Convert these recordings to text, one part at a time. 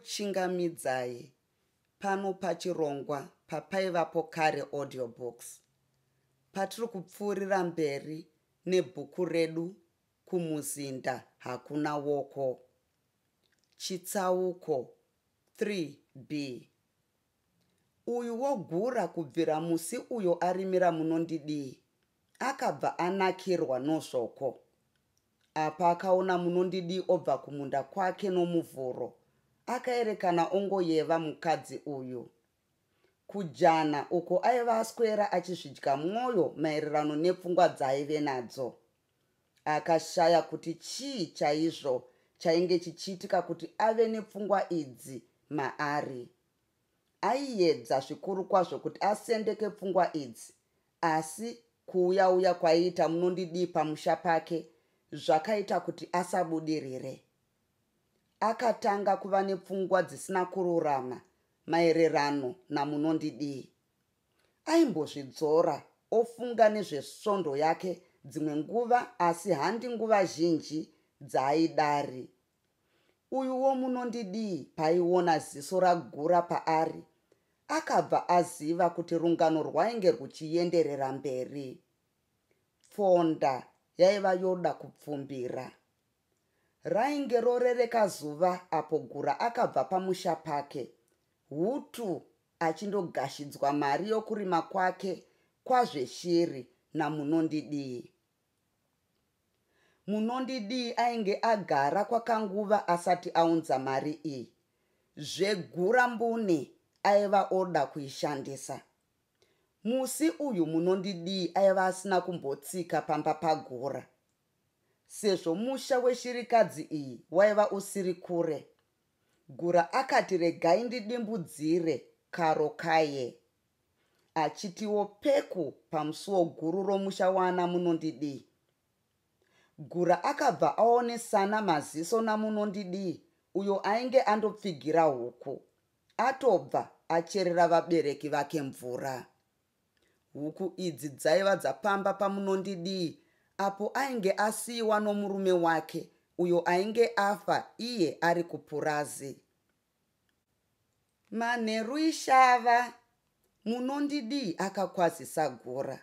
kuchingamidzai pano pachirongwa papaivapo kare audiobooks. Patiri kupfuurira mberi nebhuku redu Kumuzinda Hakuna Woko. Chitsauko 3b. Uyu wogura kubvira musi uyo arimira munondidii, akabva anakirwa nozvoko. Apa akaona munondidii obva kumunda kwake nomuvhuro, akaerekana ongoyeva mukadzi uyu. Kujana uko aiva aswera achizvidya mwoyo maererano nepfungwa dzaaive nadzo. Akashaya kuti chii chaizvo chainge chichiitika kuti ave nepfungwa idzi maari. Aiedza zvikuru kwazvo kuti asendeke pfungwa idzi, asi kuuya kwaiita munondidii pamusha pake zvakaita kuti asabudirire. Akatanga kuva nepfungwa dzisina kururama maererano namunondidii. Aimbozvidzora ofunga nezvesvondo yake dzimwe nguva, asi handi nguva zhinji dzaaidari. Uyuwo munondidii paiona ziso ragura paari, akabva aziva kuti rungano rwainge ruchienderera mberi. Pfonda yaiva yoda kupfumbira. Rainge rorereka zuva apo Gura akabva pamusha pake, hutu achindogashidzwa mari yokurima kwake kwazveshiri namunondidii. Munondidii ainge agara kwakanguva asati aunza mari iyi. Zvegura mbune aiva oda kuishandisa. Musi uyu munondidii aiva asina kumbotsika pamba paGura. Sezvo musha weshirikadzi iyi waiva usiri kure, Gura akati regai ndidimbudzire karo kaye, achitiwo peku pamusuo guru romusha wana munondidii. Gura akabva aonesana maziso namunondidii, uyo ainge andopfigira huku, atobva acherera vabereki vake mvura. Huku idzi dzaiva dzapamba pamunondidii apo ainge asiyiwa nomurume wake, uyo ainge afa iye ari kupurazi. Manheru ishava, munondidii akakwazisa Gura.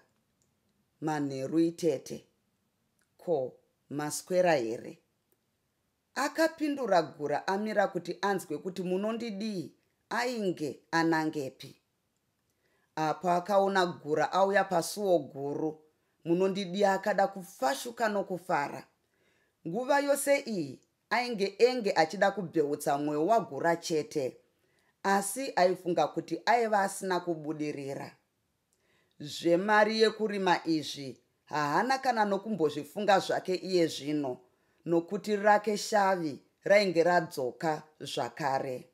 Manheru itete, ko maswera here? Akapindura Gura amira kuti anzwe kuti munondidii ainge anangepi. Apa akaona Gura auya pasuo guru, munondidii akada kufashuka nokufara. Nguva yose iyi ainge achida kubveutsa mwoyo waGura chete, asi aifunga kuti aiva asina kubudirira. Zvemari yekurima izvi haana kana nokumbozvifunga zvake iye zvino, nokuti rake shavi rainge radzoka zvakare.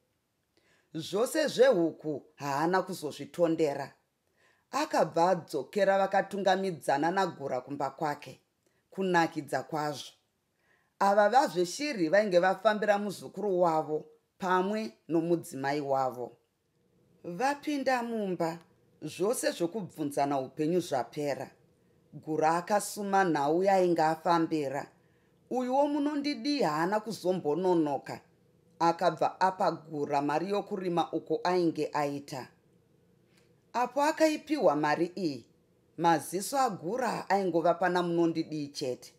Zvose zvehuku haana kuzozvitondera. Akabva adzokera vakatungamidzana naGura kumba kwake, kunakidza kwazvo. Ava vazveshiri vainge vafambira muzukuru wavo pamwe nomudzimai wavo. Vapinda mumba, zvose zvokubvunzana upenyu zvapera. Gura akasuma nhau yainge afambira. Uyuwo munondidii haana kuzombononoka. Akabva apa Gura mari yokurima uko ainge aita. Apo akaipiwa mari iyi, maziso aGura aingova pana munondidii chete.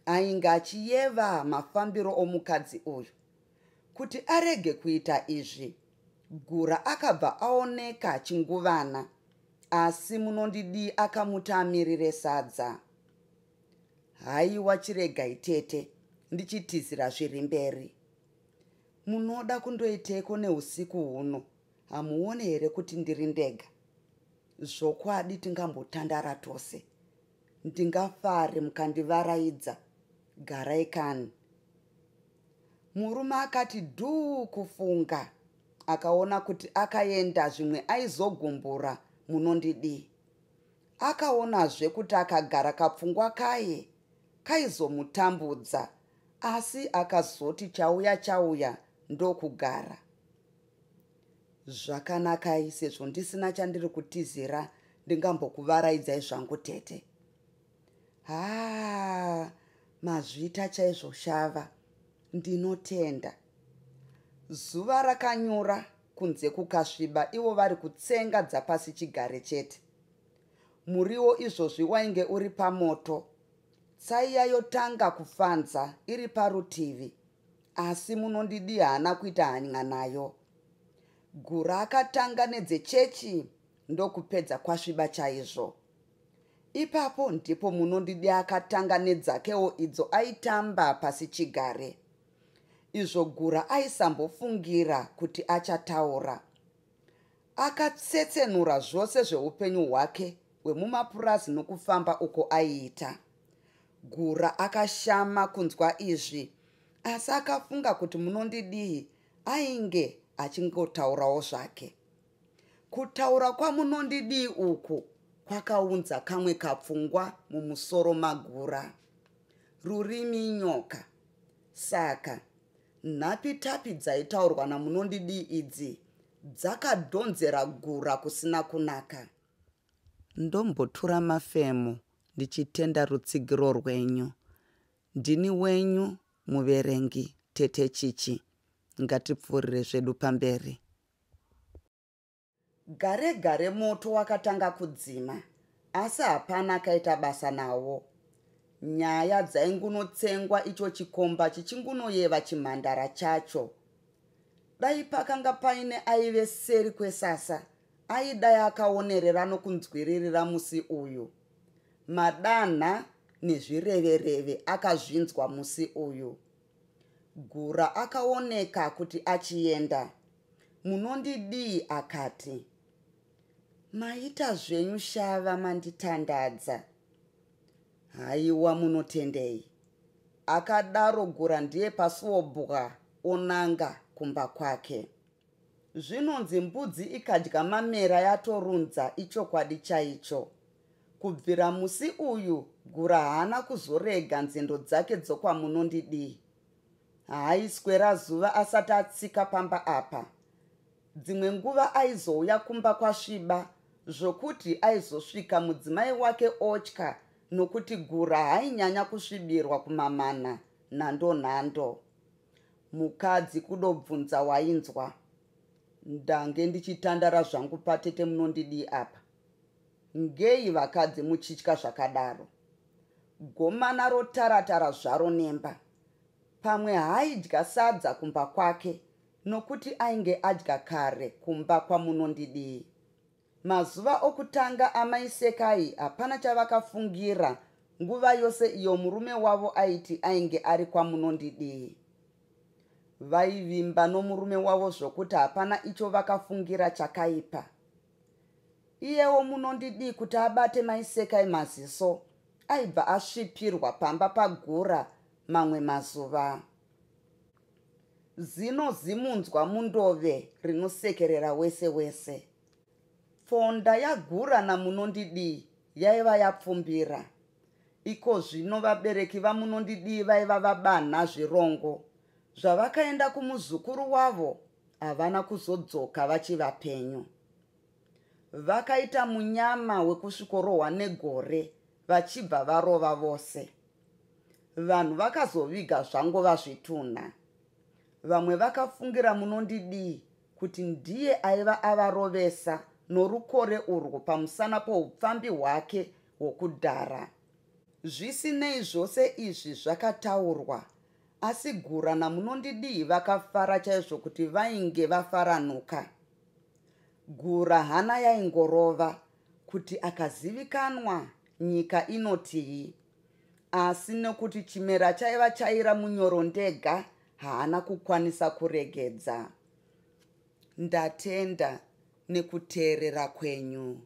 Ainge achiyeva mafambiro omukadzi uyu. Kuti arege kuita izvi, Gura akabva aoneka chinguvana, asi munondidii akamutamirire sadza. Haiwa chiregai tete, ndichitizira zviri mberi. Munoda kundoiteko neusiku huno? Hamuone here kuti ndiri ndega? Zvokwadi tingambotandara tose. Ndingafare mukandivaraidza. Garai kani. Murume akati dhuu kufunga. Akaona kuti akaenda zvimwe aizogumbura munondidii. Akaonazve kuti akagara kapfungwa kaye kaizomutambudza, asi akazoti chauya ndokugara. Zvakanaka sezvo ndisina chandiri kutizira, ndingambokuvaraidzai zvangu tete. Mazvita chaizvo shava, ndinotenda. Zuva rakanyura, kunze kukasviba, ivo vari kutsenga dzapasi chigare chete. Muriwo izvozvi wainge uri pamoto. Tsaiya yotanga kufanza iri parutivi, asi Munondidi haana kuita hanya nayo. Gura akatanga nedzechechi, ndokupedza kwasviba chaizvo. Ipapo ndipo Munondidi akatanga nedzakewo idzo aitamba pasi chigare. Izvo Gura aisambofungira kuti achataura. Akatsetsenura zvose zveupenyu hwake hwemumapurazi nokufamba uko aiita. Gura akashama kunzwa izvi, asi akafunga kuti Munondidi ainge achingotaurawo zvake. Kutaura kwaMunondidi uku kwakaunza kamwe kapfungwa mumusoro maGura. Rurimi nyoka. Saka nhapitapi dzaitaurwa naMunondidi idzi dzakadhonzera Gura kusina kunaka. Ndombotura mafemo ndichitenda rutsigiro rwenyu. Ndini wenyu muverengi Tete Chichi. Ngatipfuurire zvedu pamberi. Gare gare moto wakatanga kudzima, asi hapana akaita basa nawo. Nyaya dzaingunotsengwa icho chikomba chichingunoyeva chimhandara chacho. Dai pakanga paine aive seri kwesasa, aidai akaonerera nokunzwiririra musi uyu. Madanha nezvirevereve akazvinzwa musi uyu. Gura akaoneka kuti achienda. Munondidi akati, maita zvenyu shava manditandadza. Haiwa munotendei. Akadaro Gura ndiye pasuobwa onanga kumba kwake. Zvinonzi mbudzi ikadya mamera yatorunza ichokwadi chaicho. Kubvira musi uyu Gura haana kuzorega nzendo dzake dzokwa Munondidi. Haiswera zuva asati atsika pamba apa. Dzimwe nguva aizouya kumba kwasviba, zvokuti aizosvika mudzimai wake otya, nokuti Gura hainyanya kusvibirwa kumamana nhando. Mukadzi kudobvunza wainzwa. Ndange ndichitandara zvangu patete Munondidi apa. Ngei vakadzi muchitya zvakadaro? Gomana rotaratara zvaro nemba. Pamwe haidya sadza kumba kwake, nokuti ainge adya kare kumba kwaMunondidi. Mazuva okutanga amaisekai hapana chavakafungira nguva yose iyo murume wavo aiti ainge ari kwaMunondidi. Vaivimba nomurume wavo zvokuti hapana icho vakafungira chakaipa. Iyewo Munondidi kuti abate maisekai maziso, aibva asvipirwa pamba paGura mamwe mazuva. Zino zimunzwa mundove rinosekerera wese wese. Fonda yaGura naMunondidi yaiva yapfumbira. Iko zvino vabereki vaMunondidi vaiva vabanha zvirongo. Zvavakaenda kumuzukuru wavo havana kuzodzoka vachivapenyu. Vakaita munyama wekusvikorohwa negore vachibva varova vose. Vanhu vakazoviga zvango vazvitunha. Vamwe vakafungira Munondidi kuti ndiye aiva avarovesa norukore urwo pamusana poupfambi hwake hwokudhara. Zvisinei zvose izvi zvakataurwa, asi Gura naMunondidi vakafara chaizvo kuti vainge vafaranuka. Gura hana yaingorova kuti akazivikanwa nyika inotii, asi nokuti chimera chaiva chaira munyoro ndega haana kukwanisa kuregedza. Ndatenda nekuteerera kwenyu.